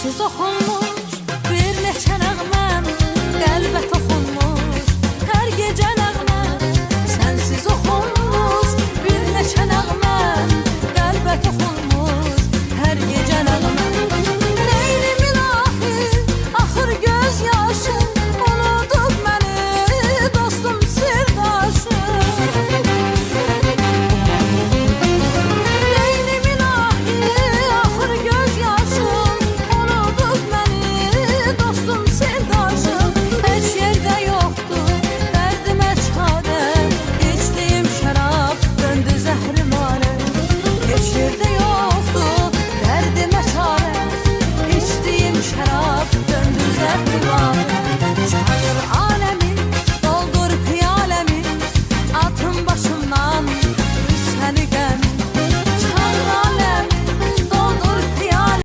Sensiz oxunmuş bir neçə nəğməm, qəlbə toxunmuş hər gecə nəğməm. Sensiz oxunmuş bir neçə nəğməm, qəlbə toxunmuş hər gecə nəğməm. Neynim ilahi, axır göz yaşım, unudub məni dostum sirdaşım. Neynim ilahi, axır göz yaşım, unudub məni dostum sirdaşım. Heç yerdə yoxdur dərdimə çarə, içdiyim şərab döndü zəhrimarə. Heç yerdə yoxdur dərdimə çarə, içdiyim şərab döndü zəhrimarə.